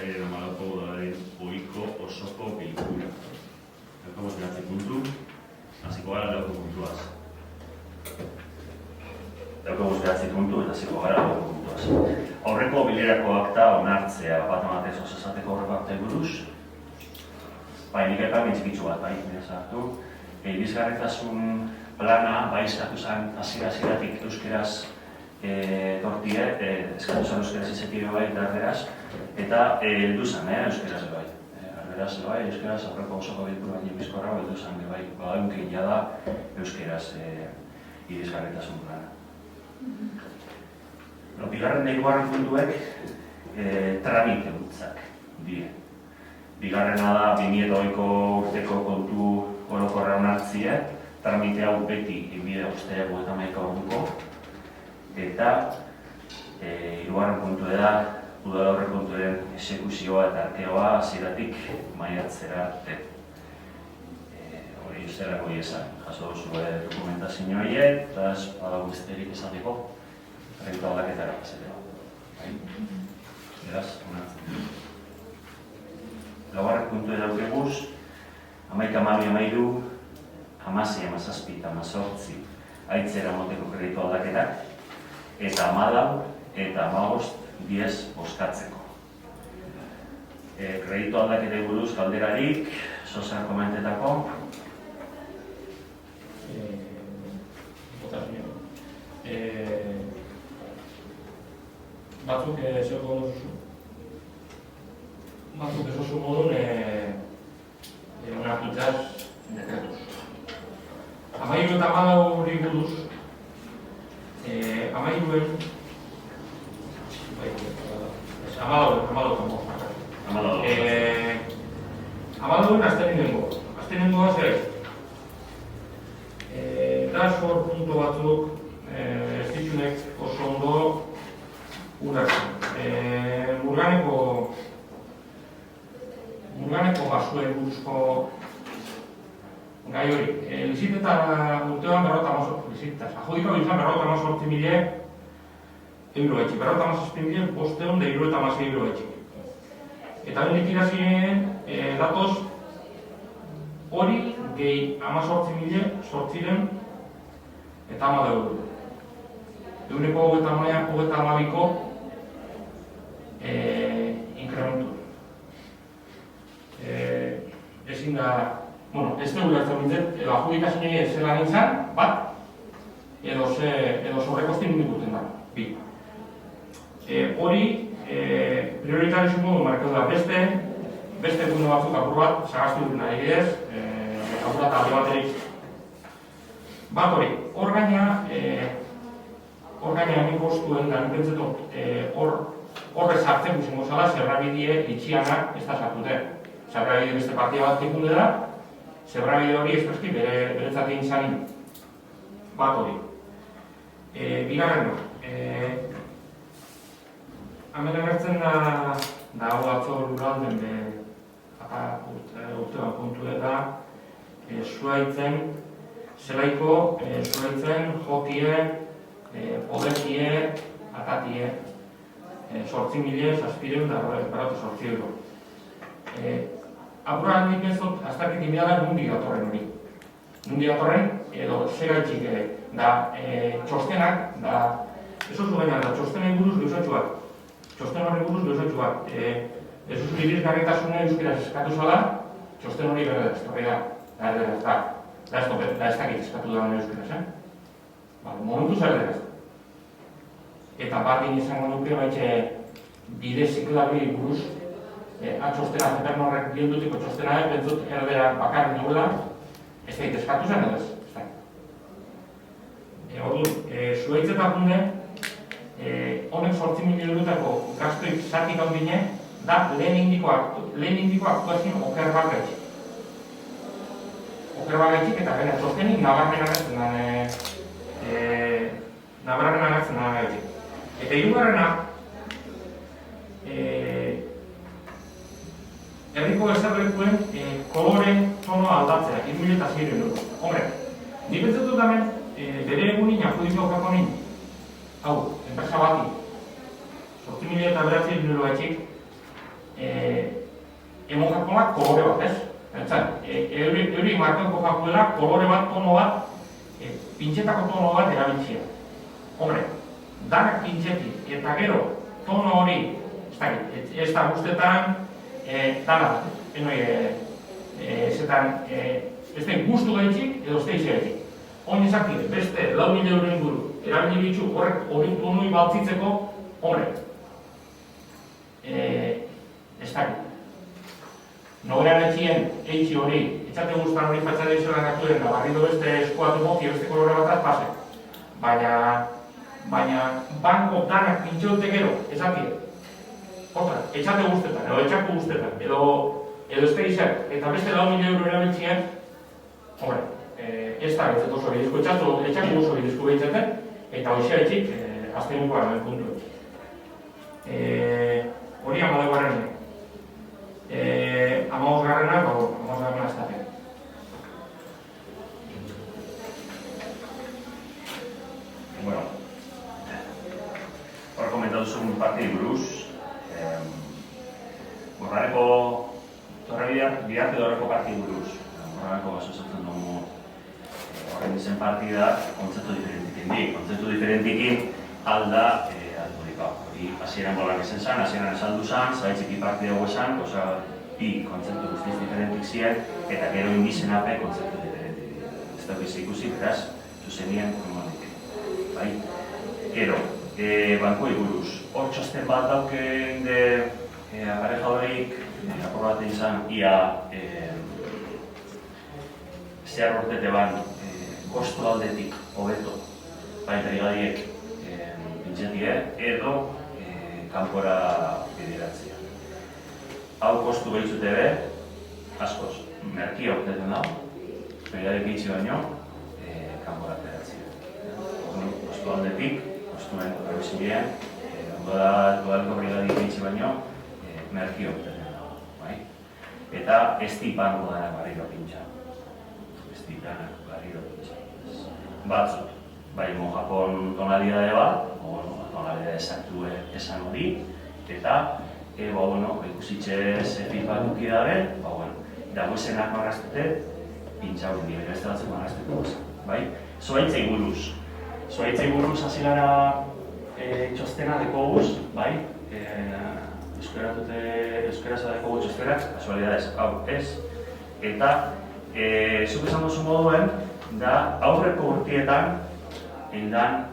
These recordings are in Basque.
Uztailaren 14. udalaren ohiko osoko bilkura. Daukagu 9 puntu, hasiko gara 9 puntuaz. Daukagu 9 puntu eta hasiko gara 9 puntuaz. Aurreko bilerako akta onartzea bat amatez osasateko aurreko akta buruz. Nik epan bitxikitzu bat, nire sartu. Irizgarritasun plana, eskatu zen hasieratik euskeraz tortie, eskatu zen euskeraz izetio bai eta erderaz, eta heldu zen, euskeraz bai. Erderaz bai, euskeraz aurreko osoko bilkura baino bizkorra heldu zen bai, badaunkin jada euskeraz irizgarritasun plana. Bigarren da hirugarren puntuek tramite gutzak die. Bigarrena da 2020ko urteko kontu orokorra onartzea, tramite hau beti inbide guztia 51 orduko, eta hirugarren puntu da udal aurrekontuen exekuzioa eta arkeoa hasieratik maiatzera arte. Hori usterako esan, jaso duzu dokumentazio horiek, eta ez badago besterik esateko, proiektu aldaketara pasateko. Beraz, onartzen. Laugarren puntu edaukeguz, 11-12, 16-17 eta 18 aitzera moteko kreditu aldaketak, eta 14 eta 15 diez bozkatzeko. Kreditu aldaketek buruz galderarik, Sosar komentetako. Batzuk zeuko duzu. Batzuk ez oso modun onartutzaz dekretuz. 13 eta 14 hori buruz, 14 aztenengoa zer. Eta sor puntu batzuk ez ditunek oso ondo urratzen. Murganeko gasuen buruzko gai hori. Liziteta urtean 48.000 euro etxik. 48.576 euro etxik. Eta hori likirazien datoz hori gehi 18.000 eta 10 euro. Eguneko 32ko inkrementu. Ezin da, ez dugu lertzen bintzen, edo adjudikazioa zela nintzen, bat, edo zorrekostin indikuten da, bi. Hori, prioritarizu modu markatu da beste puntu batzuk apur bat, sagaztu duten adibidez, apur bat alde baterik. Bat hori, hor gaina nik bostuen da, nik pentsetot, horrez hartzen guzengo zala, zerrabidie itxianak ez da sartute. Zerrabide beste partia bat tekunde da, zerrabide hori espreski beretzat egin zanin. Bat hori. Bigarren hemen agertzen da hau atzo lurralden urtean puntu eta zuaitzen, zelaiko zuaitzen, jokie, podekie, atatie, 8.000 8.000 euro. Apura handik ez dut, aztakit inbiala nundi datorren hori. Nundi datorren, edo segaitxik da txostenak, da ez oso baina da txostenei buruz geusatxu bat. Txosten horri buruz geusatxu bat. Ez oso irizgarritasune euskeraz eskatu zala, txosten hori berderaz, torri da. Da ez dakit eskatu da euskeraz, momentu zerderaz. Eta batin izango nuke baitxe bide ziklari buruz, txostena zeper norrek bihondutiko txostena bentzut erdera bakarri nuela, ez da eskatu zen edo ez. Zuaitzetan hunde, honek 8.000 eurotako gastuik zatik handine, da lehen indiko aktuazien oker bagaitxik. Oker bagaitxik eta bera txostenik nabarmen agatzen agaitxik. Eta hirugarrena, herriko ezerrekuen kolore tono aldatzea, 3.006 euro. Hombre, nik pentsetut hemen bere egunin akudiko okakonin, hau, enpresa bati, 8.000 eta 9.000 euro etxik, emon jakoak kolore bat, ez? Euri markako jakoela kolore bat, tono bat, pintxetako tono bat erabiltzea. Hombre, danak pintxetik eta gero tono hori, ez da guztetan, dana, ez da guztu gaitxik edo ez da izagaitxik. Hon izakide, beste 4.000 euro inguru, erabili bitxu horrek hori tonui baltzitzeko, hombre, ez da. Nogeran etxien eitxi hori, etxate guztan hori fatxade izola naturen da, barrido beste eskuatu moki, beste kolore bataz pase. Baina banko danak pintxeute gero, ezakide. Ostra, etxate guztetan, edo etxako guztetan, edo ez da izak, eta beste 4.000 euro erabiltzien, hombre, ez da betzet oso bidezko etxako oso bidezko behitzaten, eta hoxea etxik, aztenuko aramen puntu. Hori amadagoaren amagosgarrena, amagosgarrena ez da. Bueno, hor komentatu zuen partidi buruz, Borrareko biharte horreko partidi buruz. Borrareko basozatzen dugu horren izen partida kontzeptu diferentikin di. Kontzeptu diferentikin alda hori hasieran bolan esan zan, hasieran esaldu zan, zaitxiki partida hau esan, bi kontzeptu guztiz diferentik ziren, eta gero indizenape kontzeptu diferentik. Ez da bizi ikusi, beraz, zuzenien komonik. Gero, bankoi buruz. Hor txosten bat dauken aparejadorik, aprobate izan, ia zehar urtete ban kostu aldetik hobeto baita igadiek pintxetie edo kanpora bideratzea. Hau kostu behitzute be, askoz, merkia urteten dago, periadek itxi baino, kanpora bideratzea. Kostu aldetik, kostuen revisioen, dodaliko brigadik itxi baino, merkia urteten dago. Eta ez tipango dara barriro pintxa. Batzut, bai Japon tonalidade bat, tonalidade exactue esan hori, eta ikusitxe FIFA duki dabe, dagoezenak marraztute, pintxa hori nire beste batzuk marraztuko gozak. Zoaitzei buruz hasi gara txostena dekoguz, euskaraz dekoguz txostenak, kasualidadez, hau ez, eta zuk esan duzu moduen, da aurreko urtietan indan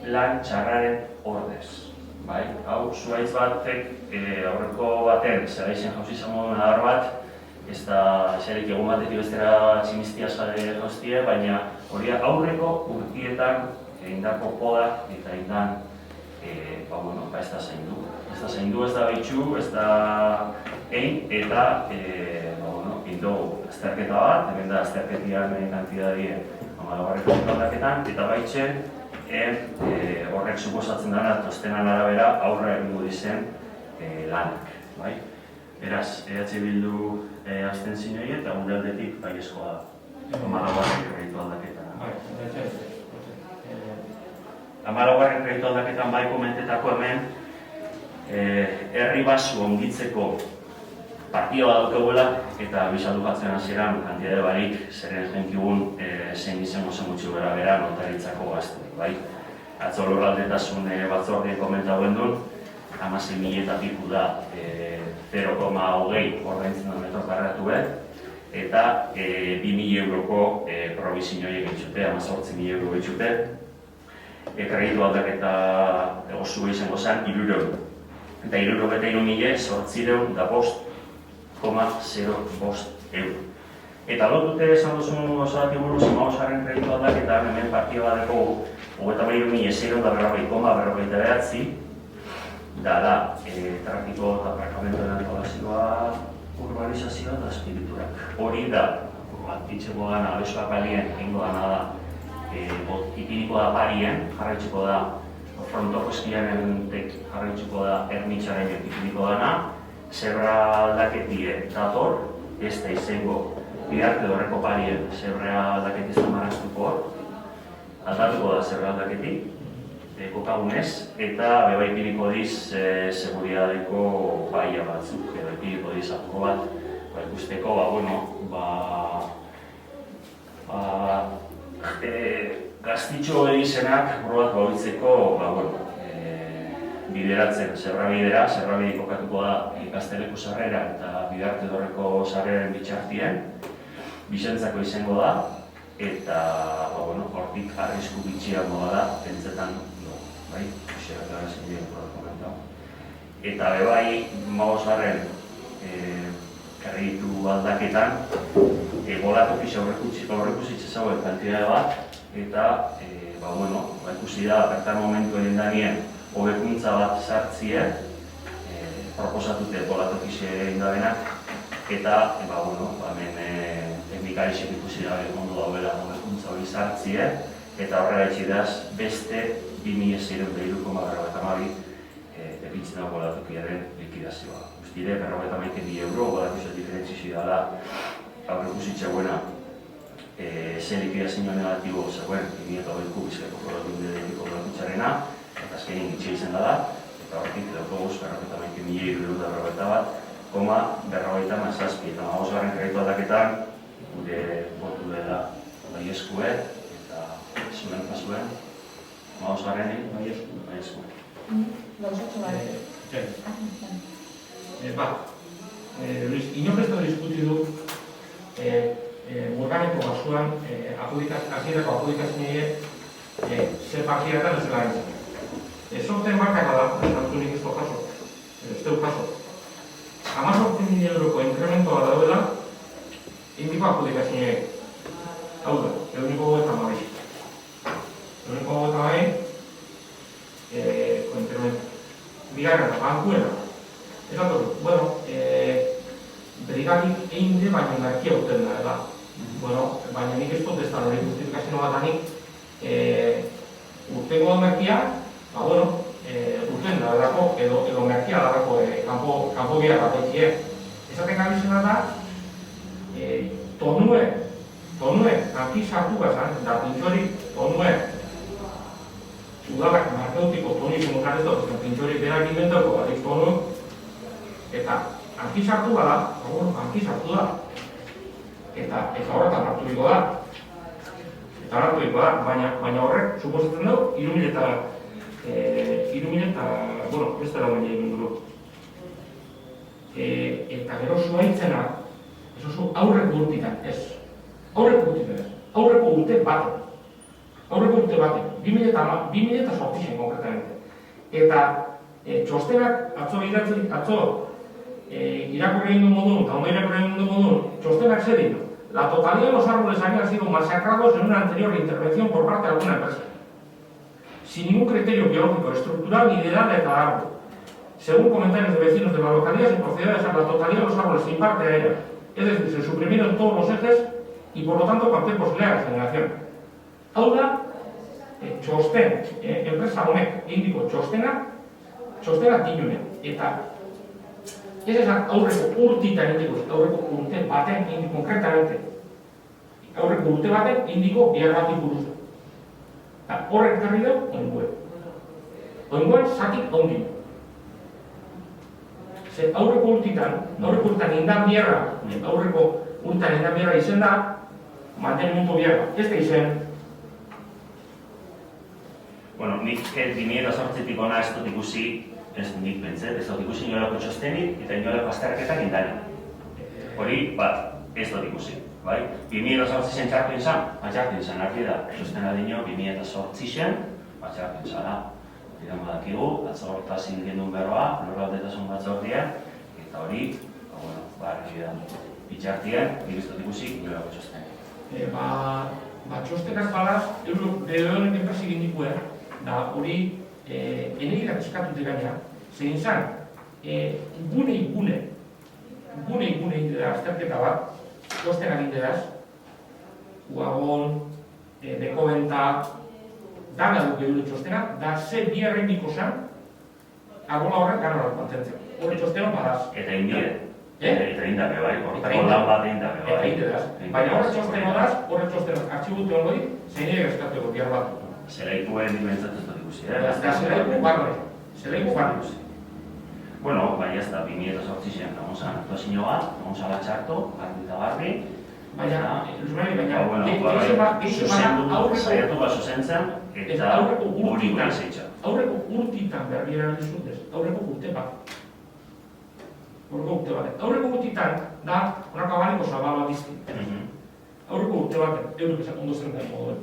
lan txarraren ordez. Hau, zuaitz batek aurreko baten zera izen jauzi izan moduen adar bat, ez da xerik egun batetik bestera tximiztia jauztie, baina hori aurreko urtietan indako poda eta indan ez da zaindu. Ez da zaindu, ez da behitxu, ez da egin, eta azterketa bat, hemen da azterketian kantidadien amalagarreko aldaketan, eta baitxe horrek suposatzen dara toztenan arabera aurra egingo dizen lanak. Beraz, EH Bildu abstentzioei eta gure aldetik baiezkoa da. Amalagarreko kreditu aldaketan. Amalagarreko kreditu aldaketan bai komentetako hemen herri basu ongitzeko partio bat daukagula eta bisaldu batzen hasieran kantidade barik zeren jenkigun zein izango zen gutxi bera notaritzako gazturik, Atzo lurraldetasun batzordien komentauen duen, 16.000 piku da 0,20 ordaintzen da metro karratu eta 2.000 euroko provizioiek egitxute, 18.000 euro egitxute. Kreditu aldaketa oso izango zen 300. Eta 308.805,05 euro. Eta lotute esan duzun osatio buruz, amagosgarren kreditu aldaketan, hemen partio badeko 33.640,49 da trafiko eta aparkamentoen antolazioa, urbanizazioa eta espiriturak. Hori da, antitxeko gana, abesoak alien, egingo gana da, ipiniko da parien, jarraitzuko da frontoko eskianetek jarraitzuko da ernitxaren ipiniko dana, zebra aldaketie dator, ez da izango bidarte horreko parien zebra aldaketi zamarraztuko hor, aldatuko da zebra aldaketi, tokagunez, eta beba ipiniko diz seguridadeko baia batzuk, edo ipiniko diz apuro bat, ikusteko, gaztitxo izenak apuro bat bauitzeko, bideratzen, zerbabidea kokatuko da ikasteleku sarrera eta bidarte dorreko sarreren bitxartien, Bizentzako izango da, eta hortik arrisku bitxiagoa da, pentsetan, bai, xerak gara zen dien komentau. Eta bebai, Maosgarren karritu aldaketan, bolatokiz aurrekusitze zauen kantidade bat, eta ikusi da, bertan momentu egin danien, hobekuntza bat sartzien, proposatute bolatokiz egin dabenak, eta, hemen teknikarisek ikusi dabe ondo dauela hobekuntza hori sartzien, eta horrela etxidaz beste 2003,52 epitzen dago bolatokiaren likidazioa. Guztire, 51.000 euro, bolatokiz diferentzizio dela aurrekusitxe buena ze likidazio negatibo zegoen 2008ko bizkaiko bolatokitzarena, eta azkenin gitxe izan da, eta horretik daukoguz 51.000 euro da berrogeita mazazpi, eta Maosgarren kreditu aldaketan gure botu dela baieskue, eta zuen pasuen, Maosgarreni baieskue. Gauzatxo Inork ez da diskutidu Murganeko basuan hasierako apudikazioa zer partidatan ez dela entzak. Sorten bakarra da, hartunik ez du jaso, ez du jaso. 18.000 euroko inkrementoa daudela, indiko apudikazioa. Hau da, eguniko goeta mabi. Eguniko goeta mabi, inkrementoa. Bigarren, bankuena. Ez dator, berikatik egin de, baina merkia uten da, baina nik ez dut ez da hori justifikazio bat anik urteko merkia, urten da edako, edo merkia darako kanpo biar bat eitzie. Ezaten gabizena da, tonue, kanki sartu gazan, da pintxori tonue, udalak markeutiko toni zemutan ez dut, pintxori berak inventako batik tonu, eta anki sartu bada, anki sartu da, eta horretan harturiko da. Eta harturiko da, baina horrek, suposatzen dugu, 3.000 eta, beste da baina egin duru. Eta gero zuaitzena, ez oso aurreko urtitan, ez. Aurreko urte baten. 2008 konkretamente. Eta txostenak atzo irakurri egin du modun, eta ondo irakurri egin du modun, txostenak zer ditu. La totalidad de los árboles habían sido masacrados en una anterior intervención por parte de alguna empresa, sin ningún criterio biológico, estructural ni de edad de cada árbol. Según comentarios de vecinos de la localidad, se procedió a dejar la totalidad de los árboles sin parte aérea, es decir, se suprimieron todos los ejes y por lo tanto cualquier posibilidad de regeneración. Hau da, txosten, enpresa honek egindiko txostena dinune, eta ez esan aurreko urtitan indiko, aurreko urte baten indiko, konkretamente, aurreko urte baten indiko bihar batik buruz. Horrek garri dut, oinguen. Oinguen zatik ondi. Ze aurreko urtetan indan biharra, aurreko urtetan indan biharra izen da, mantenimentu biharra. Ez da izen. Bueno, nik 2008tik ona ez dut ikusi, ez nik bentzet, ez dut ikusi inolako txostenik eta inolako azterketak indani. Hori, ez dut ikusi. 2008 txartu izan, argi da, txostena dino 2008 txartu izan. Diren badakigu, atzortazin gendun berroa, lurraldetasun batzordia, eta hori, argi da, bitxartien, nik ez dut ikusi inolako txostenik. Txostenak balaz, euronek enpresi gindikuen, da hori energiak eskatute gaina, zein zan, gune indera azterketa bat, txostenak indedaz, Uagon, Dekobenta, dana duk edo txostenak, da ze biharren biko zan, arbola horrek gana bat mantentzen. Hori txostena balaz. Eta indire. Eta indabe bai, horretako lan bat indabe bai. Eta indedaz. Baina horre txostena daz, artxibute hongoi, zein ere eskateko bihar bat. zelaikuen dimentzat ez dut ikusi, zelaiku barri. Bueno, bai ez da, 2008an egon zan aktuazio bat, egon zan txarto, garbi eta garbi. Baina, saiatu bat zuzentzen, eta hori gure zeitza. Aurreko urtitan berbiera dizutez, aurreko urte bat. Aurreko urtitan da, honako abaniko zabala dizki. Aurreko urte bat, eurek ondo zen da modu.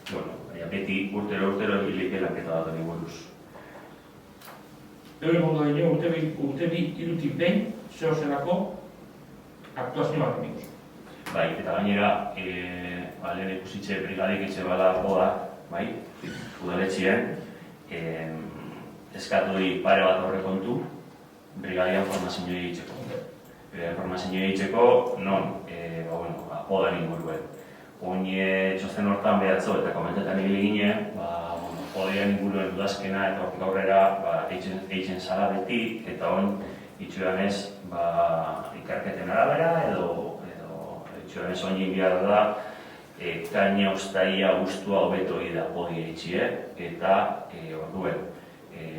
Bueno, beti urtero egilik lanketa bat hori buruz. Eurek ondo dine urte bi irutik behin, zeo zelako aktuazio bat emikoz. Bai, eta gainera, lehen ikusitxe brigadik etxe bala goda, bai, udaletxien, eskatu di pare bat horrekontu, brigadian formazioa egiteko. Formazioa egiteko, non, odan inguruen. Oin txosten hortan behatzo eta komentetan hile ginen, odean inguruen udazkena eta hortik aurrera eitzen zala beti, eta oin itxuran ez ikerketen arabera edo itxuran ez oin behar da kaina ustaia guztua hobeto da odi eitxie, eta orduen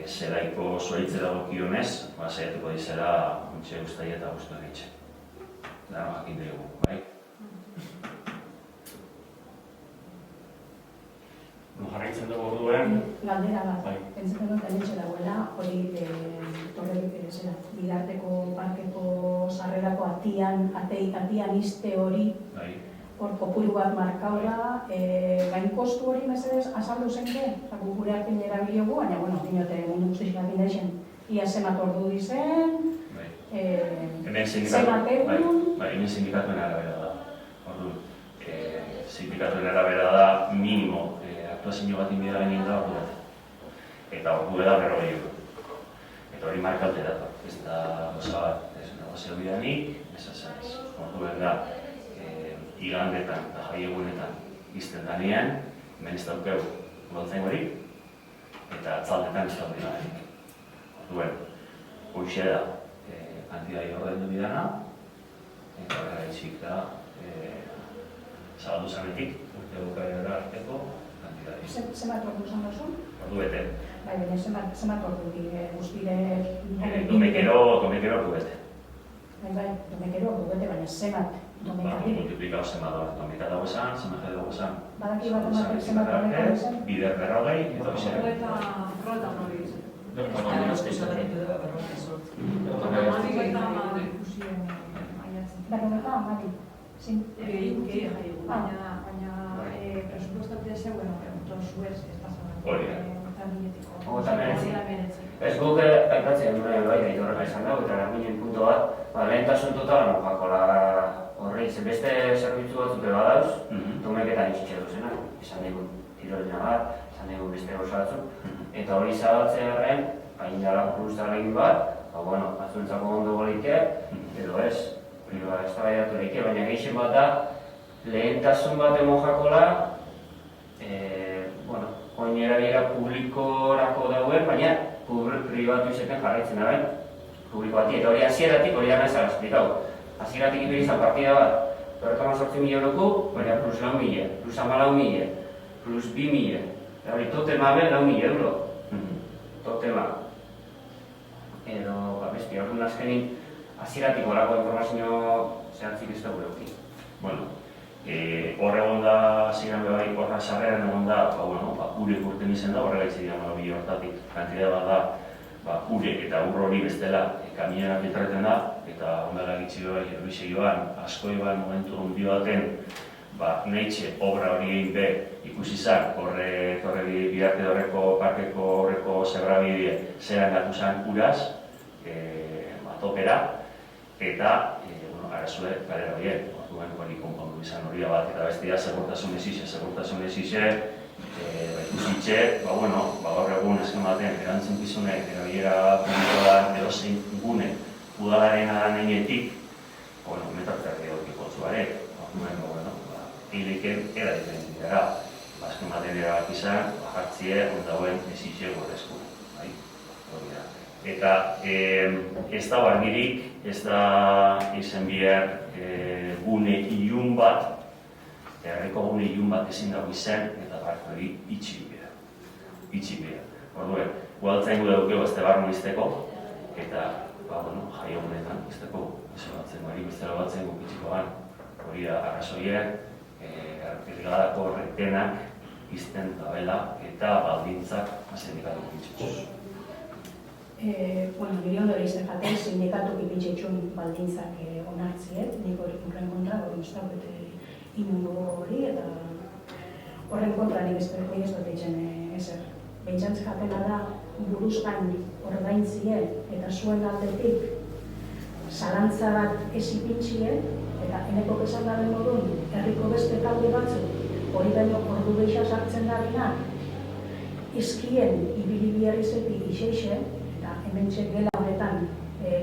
zelaiko zuaitze dagokionez, saiatuko dizela untxe ustaia eta guztua eitxe. Dara jakin dugu, bai? Jarraitzen dugu orduen. Galdera bat, pentsatzen dut hementxe dagoela, hori bidarteko parkeko sarrerako atian iste hori, hor kopuru bat markaura, gain kostu hori mesedez azaldu zenke, gure hartin erabiliogu, baina, bueno, dinote mundu guztizik hartin daixen, ia zemat ordu dizen, zemat egun... Hemen sindikatuen arabera da, ordu, sindikatuen arabera da minimo aktuazio bat inbida genien da ordu bat. Eta ordu da 40 euro. Eta hori markaute da, ez da goza bat, ez negozio bidanik, ez azaz. Ordu da, igandetan eta jaiegunetan izten danean, hemen ez daukeu gontzen horik, eta atzaldetan ez daukeu danean. Orduen, hoxe da, kantidai ordendu bidana, eta horrela itxik da, zabaldu zanetik, urte bukaera arteko, Zemat ordu zan dozun? Ordu bete. Bai, baina zemat ordu guztire... Domekero ordu bete. Bai, domekero ordu bete, baina zemat domekati. Multiplikau zemat da, domekat dago esan, zemat dago esan. Badaki bat ematek zemat domekatu esan? Bider 40, eta bizar. Rota hori izan. Berrogeta amari. Baina presupuestate zeuen zuez ez Ez guk aipatzen duen bai gaitu horrela izan dago eta ginen punto bat, lehentasun totalan mojakola horri, beste zerbitzu batzuk badauz, tomeketan itxitxe duzena, izan dugu tirolina bat, izan dugu beste gauza batzuk, eta hori zabatzearen, indala kuruztara egin bat, batzuntzako ondo goleike, edo ez, hori ez da baiatu leike, baina gehixen bat da, lehentasun bat mojakola, oin erabilera publikorako dauen, baina pribatu izaten jarraitzen daben publiko bati. Eta hori hasieratik hori gana ezara esplikau. Hasieratik ibili izan partida bat, 48 milionoko, baina plus 4.000, plus 14.000, plus 2.000. Eta hori totema ben 4.000 euro. Totema. Edo, besti, hori azkenin hasieratik horako informazio zehatzik ez da gure oki. Bueno, hor egon da, ziren bebai, horra sarreran egon da, urek urten izen da, horrela itzi dira bi hortatik. Kantidea bat da, urek eta ur hori bestela kamionak etorreten da, eta ondala gitzi bebai, Luise Joan, asko Joan momentu hundi baten, nahitxe obra hori egin be ikusi zan, horre bidarte horreko parkeko horreko zebrabide zeran gatu zan uraz, topera, eta arazue galera horien. Hori konpondu izan hori bat, eta bestia segurtasun ezize, ikusitxe, gaur egun esken baten, erantzukizunek, erabilera publikoan edozein gune udalaren adaneinetik, metartzak egotik otzuarek, hileken era diferentik gara, esken baten erabak izan, jartzie, ondauen ezize gorrezku. Eta ez da bargirik, ez da izen bihar gune ilun bat, herriko gune ilun bat ezin dago izen, eta parte hori itxi bera. Orduen, udaltzaingo daukego ez barru izteko, eta jai honetan izteko, bestela batzen gukitxiko gan. Hori da, arrazoiek, brigadako retenak izten dabela eta baldintzak sindikatu gukitxetxuz. Nire ondore izan jaten, sindikatu gukitxetxun baldintzak onartziet, nik horren kontra, hori ustabete inungo hori, eta horren kontra nik ez dut egin ezer. Bentsantz jatena da, buruzkan ordaintzie eta zuen aldetik zalantza bat ez ipintzie, eta eneko esan daren modun, herriko beste talde batzuk, hori baino ordu behixa sartzen darenak, eskien ibili biarrizetik iseixe, eta hemen gela honetan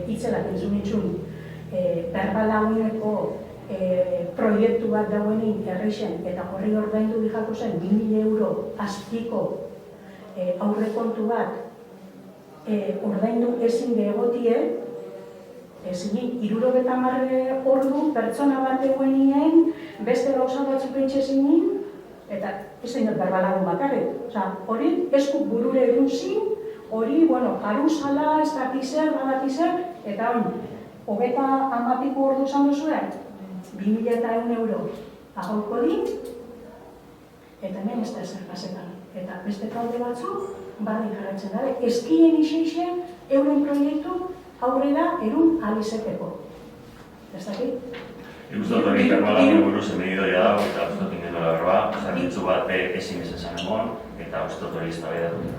itzelak entzunitzun, berbala uneko proiektu bat dauenin herrixen, eta horri ordaindu dijako zen 2.000 euro azpiko aurrekontu bat ordaindu ezin begotie, ezin 70 ordu pertsona bat eguenien beste gauza batzuk eitxezin, eta ez da inot berbalagun bakarrik. Hori esku burure eduzin, hori, jaruzala, ez dakizer, badakizer, eta hori, 30 ordu zan duzuen, 2.100 euro agauko din, eta hemen ez da ezer pasetan. Eta beste talde batzuk, barri jarratzen dabe, eskien iseixen euren proiektu aurrera erun alizeteko. Ez dakit? Ustot hori berbalagun buruz emedidoia dago, eta ustot ingendola berba, zerbitzu bat ezin esan emon, eta ustot hori ez da behar dut.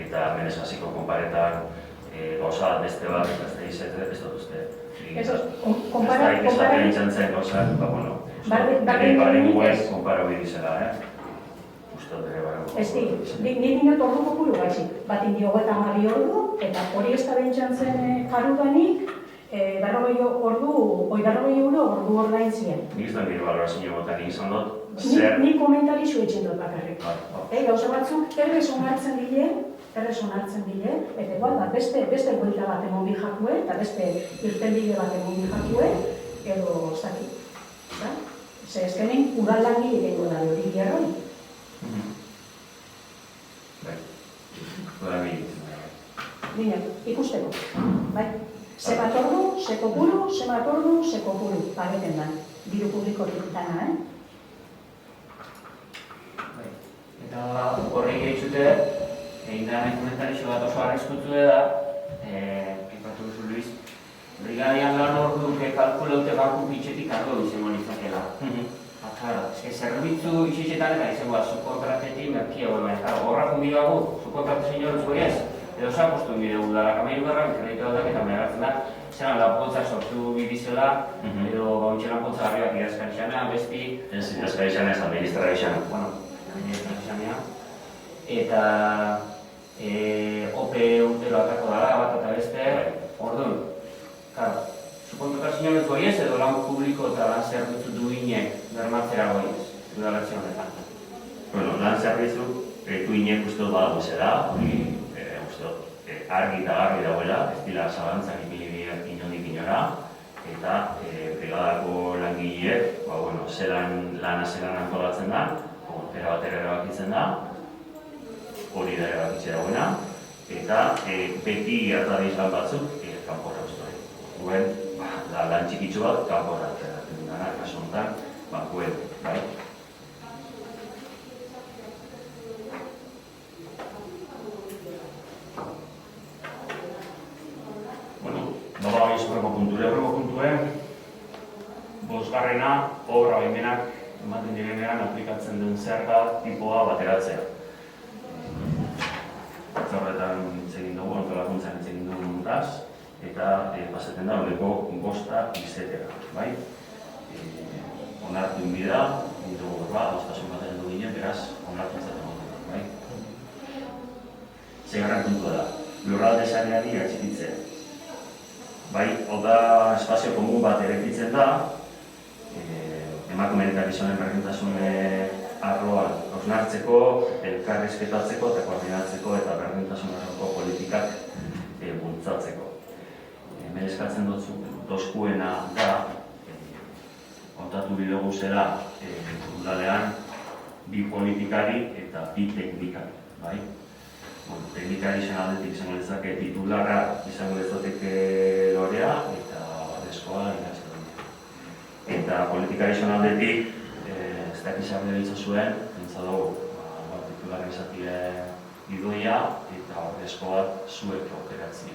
Eta menez hasiko konparetan gauza beste bat, eta ez da izete, ez dut uste. Ez da egin zen gauza, bere guen konparo bidizela, Ez di, nire dinot ordu kopuru batxik. Bat indi 30 ordu, eta hori ez da bentsan zen jarudanik, 40 euro ordu ordaintzien. Nik ez da nire balorazio botan izan dut, Ni komentari zuetzen dut bakarrik. Gauza batzuk errez onartzen dile, eta igual, beste buelta bat emon bi jakue, eta beste irtenbide bat emon bi jakue, edo ez dakit. Ze ezkenin udallangi egingo da hori gerroi. Dine, ikusteko. Ze bat ordu, ze kopuru, pageten da. Diru publikotik dana, Eta horri gehitzute, egin da nahi komentarizio bat oso arrizkutzu da, ipatu duzu Luis, brigadian lan ordu kalkulaute banku pitxetik argo izango nizakela. Zerbitzu itxitxetan eta izango da, subkontratetik merkia guen, horra kunbidoago, subkontrate senyoruz goi ez, edo zapostu bidegu dara kamairu garran, kreditu da eta megatzen da, zelan lapotza sortu bidizela, edo bauntxe lapotza garriak idazkan izanea, besti... Ez idazkan izanea, ez administra izanea. Eta OPE urtero atako dara, bat eta beste, orduan, subkontratazio ez goi ez, edo lan publiko eta lan zerbitzu duinek bermatzera goi ez, udalatze honetan. Lan zerbitzu duinek uste dut badago zela, hori argi eta garbi dagoela, ez dira zalantzak ipili inondik inora, eta brigadako langileek, zelan antolatzen da, era batera erabakitzen da, hori da erabakitzea dagoena, eta beti gertadiz lan batzuk kanporra uste hori. Guen, lan txikitzu bat kanporra eratzen dena, kasu honetan, guen, bai? Nola bai zurreko puntuen, bosgarrena, obra baimenak ematen direnean aplikatzen den zerga tipoa bateratzea. Horretan egin dugu, antolakuntzan egin dugu montaz, eta pasaten da horreko 5 izetera, bai? Onartu inbida, dugu adostasun bat edo ginen, beraz, onartu izaten dugu, bai? Zegarran puntua da, lurralde sareari atxikitzea. Bai, hau da espazio komun bat erekitzen da, emakumeen eta gizonen berdintasun arloan hausnartzeko, elkarrizketatzeko eta koordinatzeko eta berdintasun arloko politikak bultzatzeko. Hemen eskatzen dozkuena da, kontatu bilogu zela udalean bi politikari eta bi teknikari, bai? Teknikari izan aldetik izango dezake titularra izango dezateke Lorea eta Badeskoa iratzen dut. Eta politikari izan aldetik, ez dakiz abide ditza zuen, pentsa dugu, titularra izatie Idoia eta Badeskoa zuek aukeratzen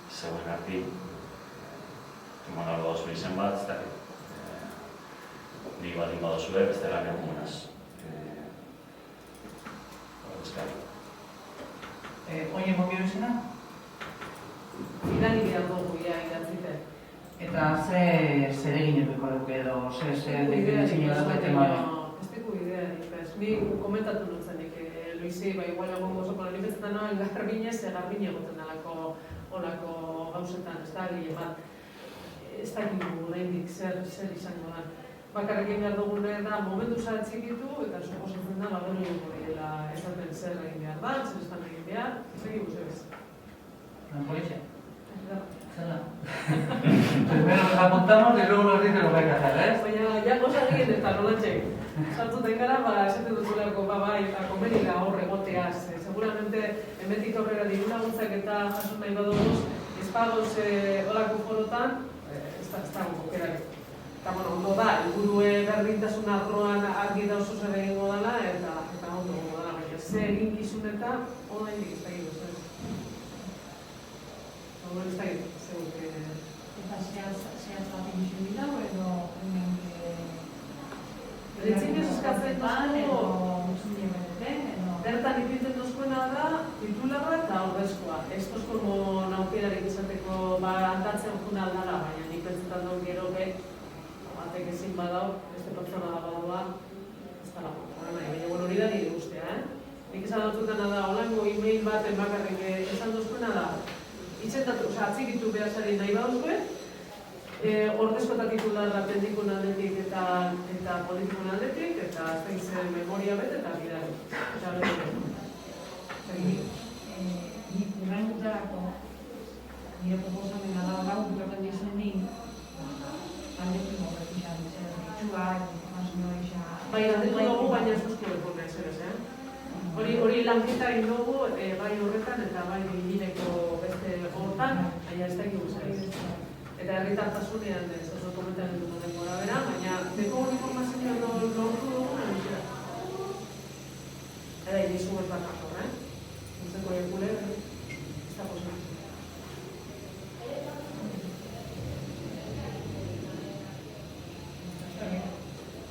zeuen arti. Eman algo dauzue izen bat, ez dakit. Nik baldin badozue, beste lan egumunaz. Oie mokio izena? Irani behar dugu idatzite. Eta zer egin eduko duke edo, zer definitzen dugu temari? Ez dugu idearik, ez. Ni komentatu nutzenik, Luisi, igual egon gozoko lan ipetzen noen garbinez, garbine egoten dalako olako gauzetan, ez da, gile bat. Ez dakigu lehendik zer izango da. Bakarrekin behar dugune da momentu txikitu eta suposatzen da gero egingo direla esaten zer egin behar da, zer estan egin behar, ez egibu zebez. Policia. Zela. Primero nos apuntamos y luego nos dice lo que hay que hacer, ¿eh? Baina, ja goza egin eta nolatxek. Sartzuten gara, esaten duzulako bai, eta komenika hor egoteaz. Seguramente, hemetik aurrera diru laguntzak eta jasun nahi baduguz, espagoz olako forotan, ez da gokerarik. Eta, ondo da, helburue berdintasun arloan argi da oso zer egingo dela, eta ondo egingo dela, baina ze egin gizun eta oda indik ez da egingo zen. Oda ez da egingo, zegoen. Eta zehaz bat egin dira, edo hemen Beretzinez eskatzen dugu, edo bertan ipintzen duzkoena da, titularra eta aurrezkoa. Ez tozko naukerarik izateko handatzen juna aldara, baina nik pentsetan dut gero batek ezin badau, beste pertsona da badua, ez da lagun. Baina hori da nire guztia, Nik esan dututena da, holango e-mail baten bakarrik esan duzkoena da, atzikitu behar zari nahi baduzue, ordezko eta titularra pendikun aldetik eta politikun aldetik, eta ez da izan memoria bete eta bidari. Eta bete. nik urrengutarako nire proposamena da gau dutorren dizenin aldekin horrek izan itxuak, informazioa izan... Bai, aldetu dugu, baina ez duzko dekorna ez, Hori lanketa egin dugu, bai horretan eta bai bileko beste hortan, baina ez da egin guzari. Eta herritartasunean ez oso komentaren dugu denbora bera, baina deko informazioa lortu dugu, nahi eta inizu ez bat ator, Guzteko egule, ez da posible.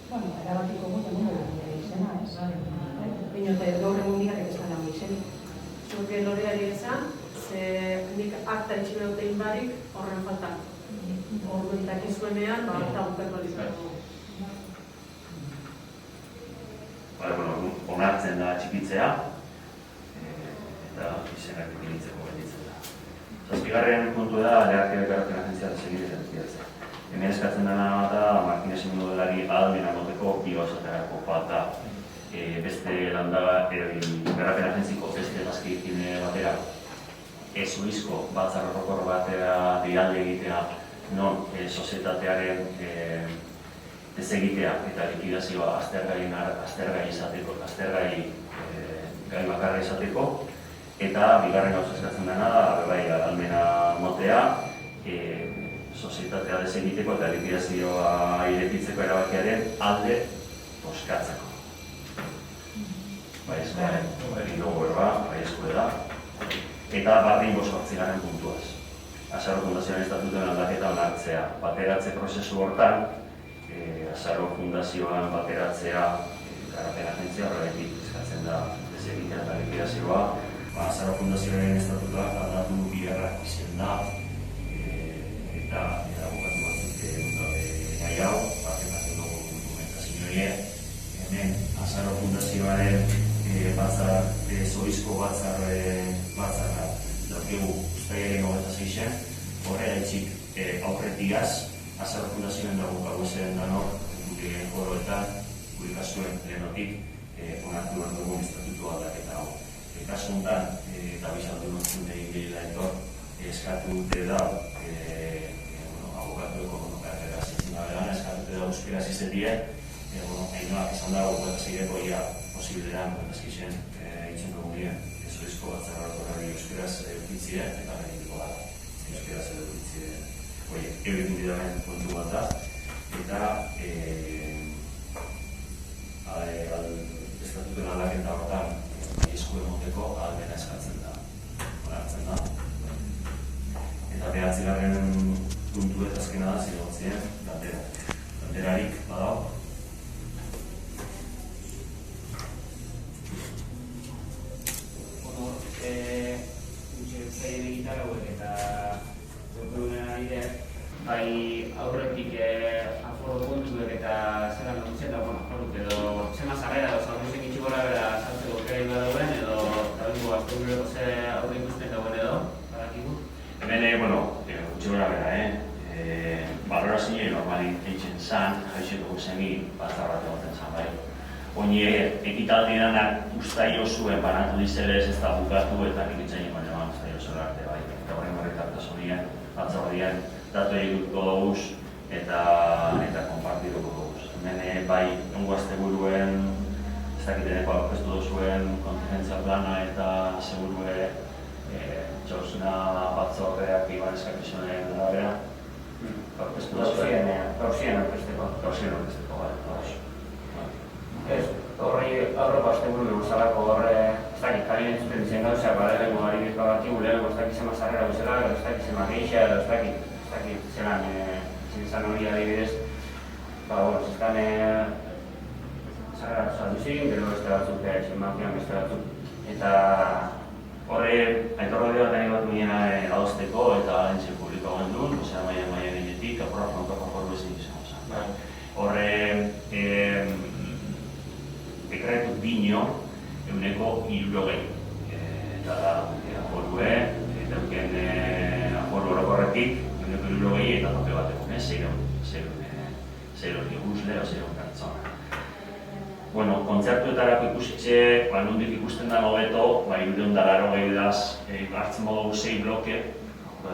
Bueno, erabatiko gute nire izena, ez? Baina eta gaur egun diarek ez da nago izenik. Zuke Loreari esan, ze nik akta itxiberotein barik horren faltan. Horren dakizuenean, akta bukatu izango. Onartzen da txikitzea, eta izenak definitzeko gelditzen da. Zazpigarren puntu da, leharkide garapen agentziara segitzen dira. Hemen eskatzen dena da, Martinez modelari ahalmena moteko bi gauzatarako falta. Beste garapen agentziko beste gazkiekin batera ez oizko batzar horrokor batera dialde egitea non sozietatearen ez egitea eta likidazioa aztergai izateko, gai bakarra izateko, eta bigarren gauza eskatzen dena da, bai, ahalmena motea, sozietatea desegiteko eta likidazioa irekitzeko erabakiaren alde boskatzeko. Egin dugu da. Eta barri 58. puntuaz. Azarro Fundazioaren estatutuen aldaketa onartzea. Bateratze prozesu hortan, Azarro Fundazioan bateratzea garapen agentzia horretik eskatzen da desegitea eta likidazioa. Azarro Fundazioaren estatutuak aldatu bigarrak izen da. Eta bukatu batzuk gai hau, baketatzen dugu dokumentazio horiek. Hemen Azarro Fundazioaren zoizko batzarra daukigu uztailaren 26-en, horrela itxik aurretigaz, Azarro Fundazioen dago gauzen danor, gure joroetan, gure kasuen lehenotik onartu behar dugun estatutu aldaketa hau. Kasu honetan, eta bizaldu notzun egin behila etor, eskatu dute da, abogatu ekonomikak zitzen da, eskatu dute da euskera zizetien, hainoak esan dago, eta zireko ia posibilean, eskixen, egiten dugu nire, ezoizko batzarra euskaraz edukitzie, eta gainiko da, euskaraz edukitzie, egin didaren kontu bat da, eta estatuten aldaketa horretan esku emoteko aldena eskatzen da, onartzen da. Eta behatzigarren puntu eta azkena da, zinegotzien, galderarik badao. Gitarra hauek eta zeukurunen adide, bai aurretik aforo puntuek eta zelan lontzen da, edo txema zarrera edo zaurruzik itxigora bera saltzeko kera dauen edo dagoengo azteurreko ze aurre ikusten dauen edo, badakigu? Hemen, gutxigora bera, balorazio normali eitzen zan, jaixeko guzeni batzarra egoten zan, bai. Oine, ekitaldi danak ustaio zuen banatu dizelez ez da bukatu eta nikitzen eman eman ustaio zuen arte, bai. Eta horren horretartasunien, batzordien, datu egituko doguz eta konpartiduko doguz. Hemen, bai, ongo asteburuen, ez dakiteneko aurkeztu dozuen kontingentzia plana eta segurue txosna batzordeak iban eskakizunen arabera. Aurkeztu dozuen. Gauzien aurkezteko. Gauzien aurkezteko, bai. Ez, horri aurreko asteburu bezalako horre, ez dakit, kalien entzuten dizen gauzak, lehenengo ari bizka batigu, lehenengo ez dakit zema zarrera bezala, ez dakit zema geixa, ez dakit zelan izan hori adibidez, zizkan zarrera salduzik, gero beste batzuk, zenbakian beste batzuk, eta horre, aitorra bat nahi bat minena adosteko eta alentzio publikoa gendun, osea, maia ginetik, aporra frontoa forru ezin izan zen. Horre, dekretu dino eguneko 60. Eta da, aforue, dauken aforu orokorretik, eguneko 60 eta tope bat egun, zeiron ikusle o zeiron pertsona. Bueno, kontzertuetarako ikusitxe, nondik ikusten da hobeto, 280 edaz hartzen modu 6 bloke,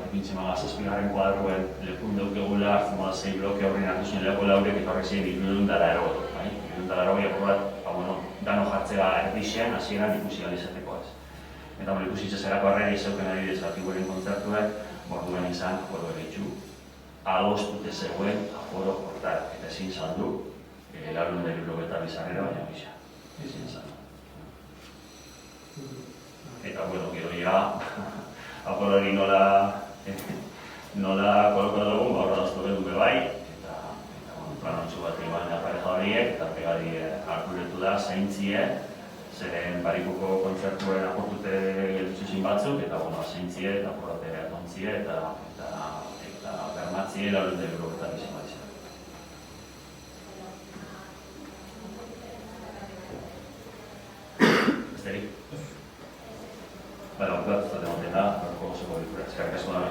ipintzen maga 7. kuadruen lekun daukegula, hartzen modu 6 bloke horrein hartu zuen leko laurek eta horrek zein 280. 280 bat, dano jartzea erdixean, hasieran ikusi alizateko ez. Eta ikusitxe zerako arrera izauken adibidez batiguren kontzertuek, borduen izan, aforo eritxu, adostute zegoen aforo hortar, eta ezin saldu, laurun eta bizarrera baina gisa. Ezin saldu. Eta, gero ja, aforo hori nola koloko dugu, horra doztu dugu bai, planontxu bat iban apareja horiek, eta pegadi harkuretu da, zaintzie, zeren barikuko kontzertuen aportute gelditzuzin batzuk, eta zaintzie, eta porrotea tontzie, eta bermatzie, laurun eta bizin bat izan. Besterik? Bala, bat, ez da demoten da, horko gozeko bilkura. Eskerrik asko da